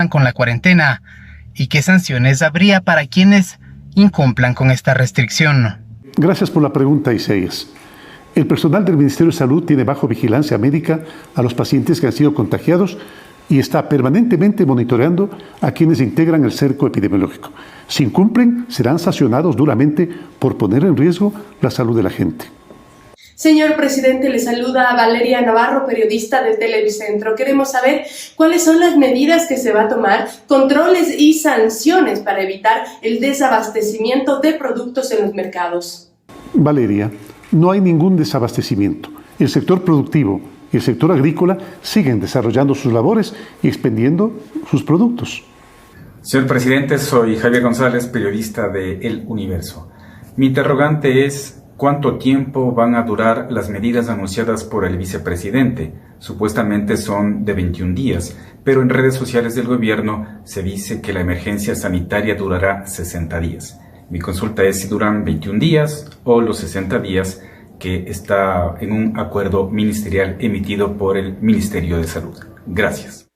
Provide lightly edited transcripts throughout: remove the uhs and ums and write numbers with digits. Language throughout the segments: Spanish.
con la cuarentena y qué sanciones habría para quienes incumplan con esta restricción. Gracias por la pregunta, Isaías. El personal del Ministerio de Salud tiene bajo vigilancia médica a los pacientes que han sido contagiados y está permanentemente monitoreando a quienes integran el cerco epidemiológico. Si incumplen, serán sancionados duramente por poner en riesgo la salud de la gente. Señor presidente, le saluda Valeria Navarro, periodista de Televicentro. Queremos saber cuáles son las medidas que se va a tomar, controles y sanciones para evitar el desabastecimiento de productos en los mercados. Valeria, no hay ningún desabastecimiento. El sector productivo y el sector agrícola siguen desarrollando sus labores y expendiendo sus productos. Señor presidente, soy Javier González, periodista de El Universo. Mi interrogante es: ¿cuánto tiempo van a durar las medidas anunciadas por el vicepresidente? Supuestamente son de 21 días, pero en redes sociales del gobierno se dice que la emergencia sanitaria durará 60 días. Mi consulta es si duran 21 días o los 60 días que está en un acuerdo ministerial emitido por el Ministerio de Salud. Gracias.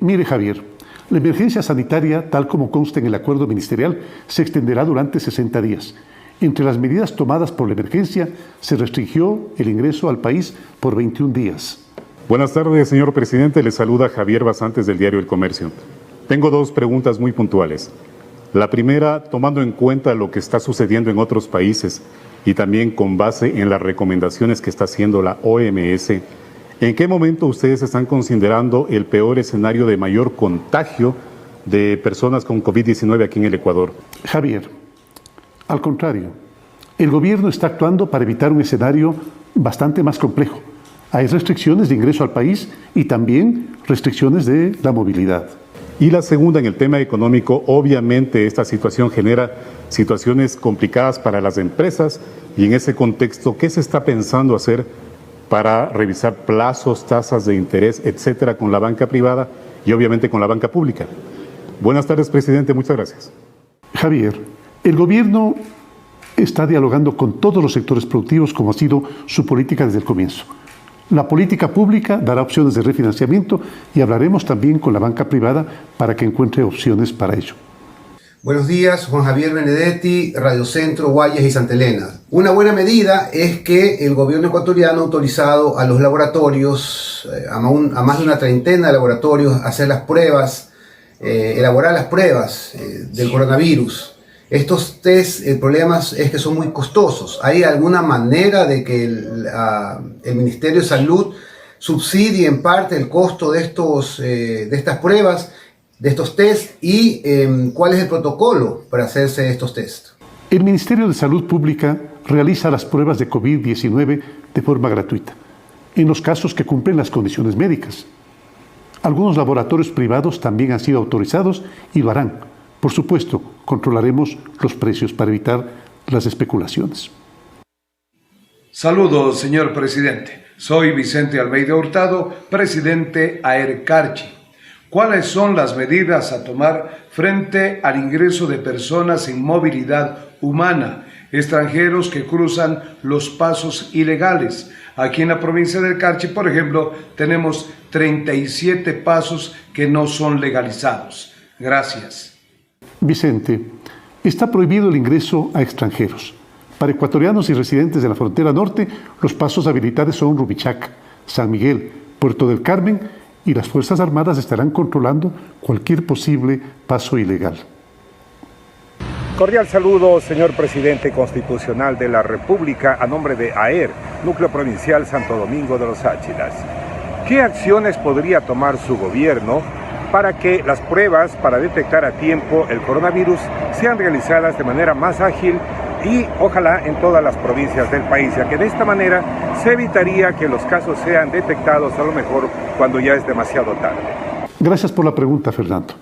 Mire, Javier, la emergencia sanitaria, tal como consta en el acuerdo ministerial, se extenderá durante 60 días. Entre las medidas tomadas por la emergencia, se restringió el ingreso al país por 21 días. Buenas tardes, señor presidente. Le saluda Javier Basantes del diario El Comercio. Tengo dos preguntas muy puntuales. La primera, tomando en cuenta lo que está sucediendo en otros países y también con base en las recomendaciones que está haciendo la OMS, ¿en qué momento ustedes están considerando el peor escenario de mayor contagio de personas con COVID-19 aquí en el Ecuador? Javier, al contrario, el gobierno está actuando para evitar un escenario bastante más complejo. Hay restricciones de ingreso al país y también restricciones de la movilidad. Y la segunda, en el tema económico, obviamente esta situación genera situaciones complicadas para las empresas y en ese contexto, ¿qué se está pensando hacer para revisar plazos, tasas de interés, etcétera, con la banca privada y obviamente con la banca pública? Buenas tardes, presidente. Muchas gracias. Javier, el gobierno está dialogando con todos los sectores productivos como ha sido su política desde el comienzo. La política pública dará opciones de refinanciamiento y hablaremos también con la banca privada para que encuentre opciones para ello. Buenos días, Juan Javier Benedetti, Radio Centro, Guayas y Santa Elena. Una buena medida es que el gobierno ecuatoriano ha autorizado a los laboratorios, a más de una treintena de laboratorios, a hacer las pruebas, elaborar las pruebas del coronavirus. Estos test, el problema es que son muy costosos. ¿Hay alguna manera de que el Ministerio de Salud subsidie en parte el costo de estas pruebas, de estos test, y cuál es el protocolo para hacerse estos test? El Ministerio de Salud Pública realiza las pruebas de COVID-19 de forma gratuita, en los casos que cumplen las condiciones médicas. Algunos laboratorios privados también han sido autorizados y lo harán. Por supuesto, controlaremos los precios para evitar las especulaciones. Saludos, señor presidente. Soy Vicente Almeida Hurtado, presidente AER Carchi. ¿Cuáles son las medidas a tomar frente al ingreso de personas en movilidad humana, extranjeros que cruzan los pasos ilegales? Aquí en la provincia del Carchi, por ejemplo, tenemos 37 pasos que no son legalizados. Gracias. Vicente, está prohibido el ingreso a extranjeros. Para ecuatorianos y residentes de la frontera norte, los pasos habilitados son Rumichaca, San Miguel, Puerto del Carmen, y las Fuerzas Armadas estarán controlando cualquier posible paso ilegal. Cordial saludo, señor presidente constitucional de la República, a nombre de AER, Núcleo Provincial Santo Domingo de los Áchilas. ¿Qué acciones podría tomar su gobierno para que las pruebas para detectar a tiempo el coronavirus sean realizadas de manera más ágil y ojalá en todas las provincias del país, ya que de esta manera se evitaría que los casos sean detectados a lo mejor cuando ya es demasiado tarde? Gracias por la pregunta, Fernando.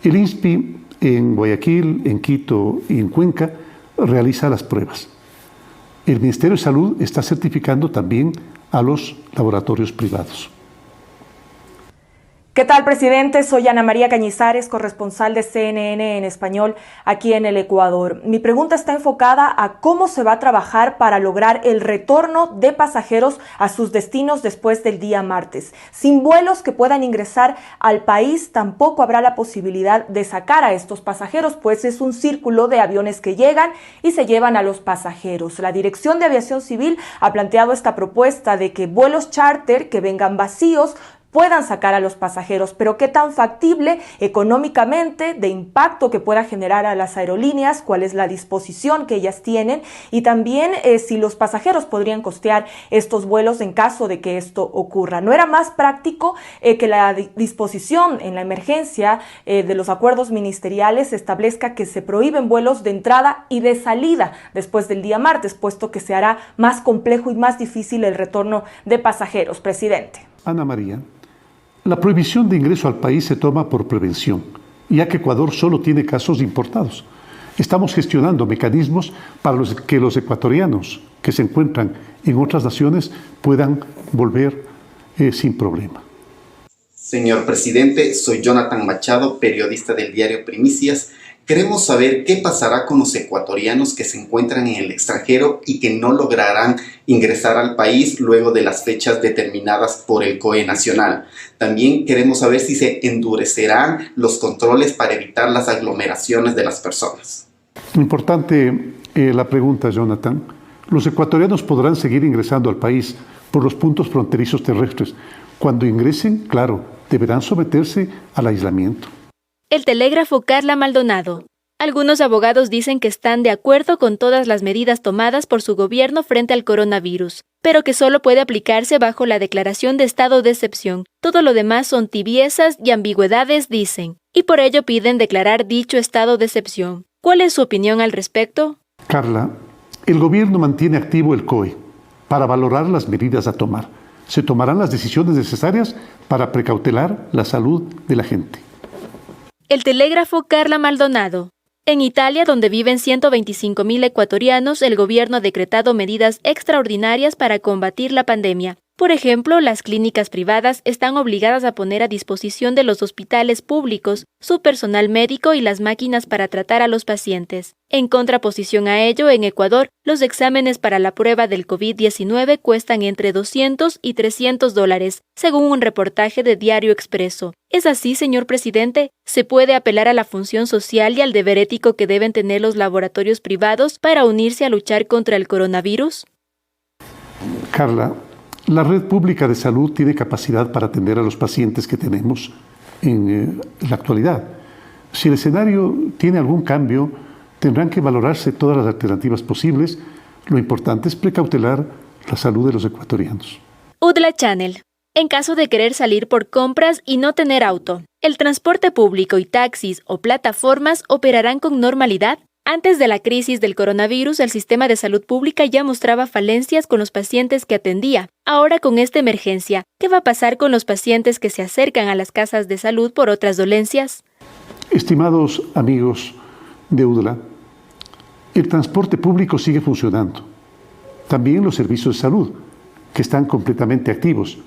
El INSPI en Guayaquil, en Quito y en Cuenca realiza las pruebas. El Ministerio de Salud está certificando también a los laboratorios privados. ¿Qué tal, presidente? Soy Ana María Cañizares, corresponsal de CNN en español aquí en el Ecuador. Mi pregunta está enfocada a cómo se va a trabajar para lograr el retorno de pasajeros a sus destinos después del día martes. Sin vuelos que puedan ingresar al país, tampoco habrá la posibilidad de sacar a estos pasajeros, pues es un círculo de aviones que llegan y se llevan a los pasajeros. La Dirección de Aviación Civil ha planteado esta propuesta de que vuelos charter que vengan vacíos puedan sacar a los pasajeros, pero qué tan factible económicamente, de impacto que pueda generar a las aerolíneas, cuál es la disposición que ellas tienen y también si los pasajeros podrían costear estos vuelos en caso de que esto ocurra. ¿No era más práctico que la disposición en la emergencia de los acuerdos ministeriales establezca que se prohíben vuelos de entrada y de salida después del día martes, puesto que se hará más complejo y más difícil el retorno de pasajeros, presidente? Ana María, la prohibición de ingreso al país se toma por prevención, ya que Ecuador solo tiene casos importados. Estamos gestionando mecanismos para que los ecuatorianos que se encuentran en otras naciones puedan volver sin problema. Señor presidente, soy Jonathan Machado, periodista del diario Primicias. Queremos saber qué pasará con los ecuatorianos que se encuentran en el extranjero y que no lograrán ingresar al país luego de las fechas determinadas por el COE nacional. También queremos saber si se endurecerán los controles para evitar las aglomeraciones de las personas. Importante la pregunta, Jonathan. Los ecuatorianos podrán seguir ingresando al país por los puntos fronterizos terrestres. Cuando ingresen, claro, deberán someterse al aislamiento. El telégrafo Carla Maldonado. Algunos abogados dicen que están de acuerdo con todas las medidas tomadas por su gobierno frente al coronavirus, pero que solo puede aplicarse bajo la declaración de estado de excepción. Todo lo demás son tibiezas y ambigüedades, dicen, y por ello piden declarar dicho estado de excepción. ¿Cuál es su opinión al respecto? Carla, el gobierno mantiene activo el COE para valorar las medidas a tomar. Se tomarán las decisiones necesarias para precautelar la salud de la gente. El telégrafo Carla Maldonado. En Italia, donde viven 125.000 ecuatorianos, el gobierno ha decretado medidas extraordinarias para combatir la pandemia. Por ejemplo, las clínicas privadas están obligadas a poner a disposición de los hospitales públicos su personal médico y las máquinas para tratar a los pacientes. En contraposición a ello, en Ecuador, los exámenes para la prueba del COVID-19 cuestan entre $200 y $300, según un reportaje de Diario Expreso. ¿Es así, señor presidente? ¿Se puede apelar a la función social y al deber ético que deben tener los laboratorios privados para unirse a luchar contra el coronavirus? Carla, la red pública de salud tiene capacidad para atender a los pacientes que tenemos en la actualidad. Si el escenario tiene algún cambio, tendrán que valorarse todas las alternativas posibles. Lo importante es precautelar la salud de los ecuatorianos. UDLA Channel. En caso de querer salir por compras y no tener auto, ¿el transporte público y taxis o plataformas operarán con normalidad? Antes de la crisis del coronavirus, el sistema de salud pública ya mostraba falencias con los pacientes que atendía. Ahora, con esta emergencia, ¿qué va a pasar con los pacientes que se acercan a las casas de salud por otras dolencias? Estimados amigos de UDLA, el transporte público sigue funcionando. También los servicios de salud, que están completamente activos.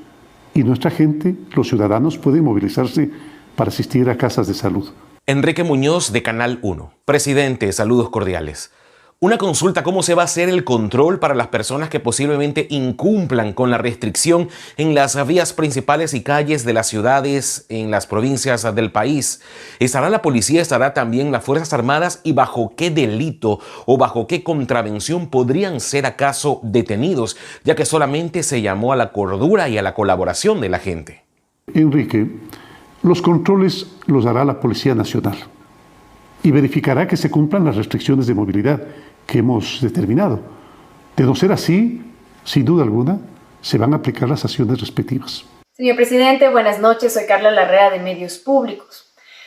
Y nuestra gente, los ciudadanos, pueden movilizarse para asistir a casas de salud. Enrique Muñoz, de Canal 1. Presidente, saludos cordiales. Una consulta: ¿cómo se va a hacer el control para las personas que posiblemente incumplan con la restricción en las vías principales y calles de las ciudades en las provincias del país? ¿Estará la policía, estará también las Fuerzas Armadas? ¿Y bajo qué delito o bajo qué contravención podrían ser acaso detenidos, ya que solamente se llamó a la cordura y a la colaboración de la gente? Enrique, los controles los hará la Policía Nacional y verificará que se cumplan las restricciones de movilidad que hemos determinado. De no ser así, sin duda alguna, se van a aplicar las sanciones respectivas. Señor presidente, buenas noches. Soy Carla Larrea de Medios Públicos.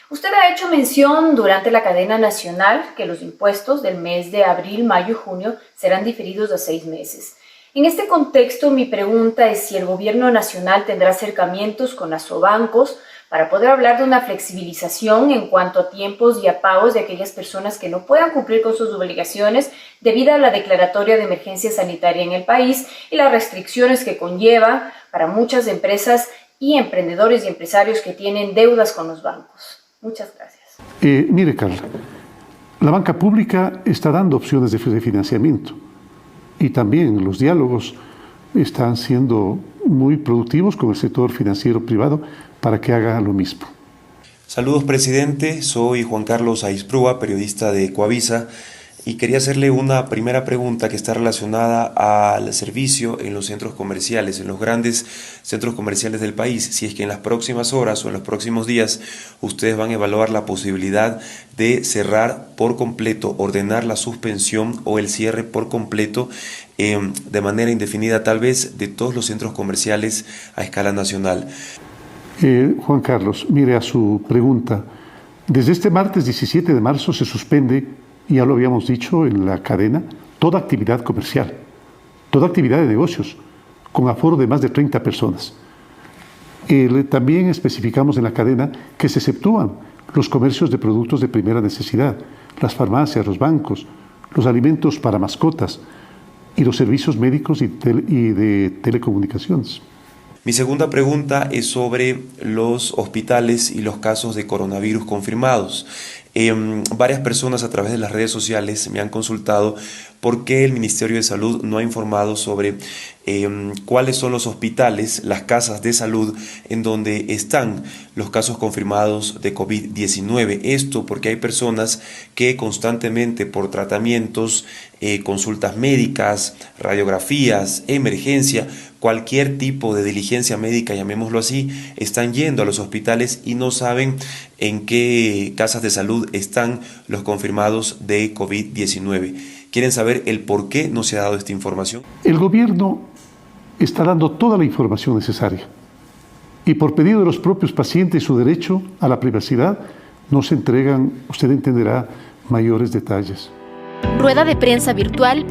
Usted ha hecho mención durante la cadena nacional que los impuestos del mes de abril, mayo y junio serán diferidos a 6 meses. En este contexto, mi pregunta es si el gobierno nacional tendrá acercamientos con Asobancos para poder hablar de una flexibilización en cuanto a tiempos y a pagos de aquellas personas que no puedan cumplir con sus obligaciones debido a la declaratoria de emergencia sanitaria en el país y las restricciones que conlleva para muchas empresas y emprendedores y empresarios que tienen deudas con los bancos? Muchas gracias. Mire, Carla, la banca pública está dando opciones de financiamiento y también los diálogos están siendo muy productivos con el sector financiero privado para que haga lo mismo. Saludos, presidente. Soy Juan Carlos Aisprúa, periodista de Coavisa, y quería hacerle una primera pregunta que está relacionada al servicio en los centros comerciales, en los grandes centros comerciales del país. Si es que en las próximas horas o en los próximos días ustedes van a evaluar la posibilidad de cerrar por completo, ordenar la suspensión o el cierre por completo de manera indefinida, tal vez, de todos los centros comerciales a escala nacional. Juan Carlos, mire a su pregunta. Desde este martes 17 de marzo se suspende, y ya lo habíamos dicho en la cadena, toda actividad comercial, toda actividad de negocios, con aforo de más de 30 personas. También especificamos en la cadena que se exceptúan los comercios de productos de primera necesidad, las farmacias, los bancos, los alimentos para mascotas y los servicios médicos y de telecomunicaciones. Mi segunda pregunta es sobre los hospitales y los casos de coronavirus confirmados. Varias personas a través de las redes sociales me han consultado por qué el Ministerio de Salud no ha informado sobre cuáles son los hospitales, las casas de salud en donde están los casos confirmados de COVID-19. Esto porque hay personas que constantemente por tratamientos, consultas médicas, radiografías, emergencia, cualquier tipo de diligencia médica, llamémoslo así, están yendo a los hospitales y no saben en qué casas de salud están los confirmados de COVID-19. ¿Quieren saber el por qué no se ha dado esta información? El gobierno está dando toda la información necesaria y por pedido de los propios pacientes, su derecho a la privacidad, no se entregan, usted entenderá, mayores detalles. Rueda de prensa virtual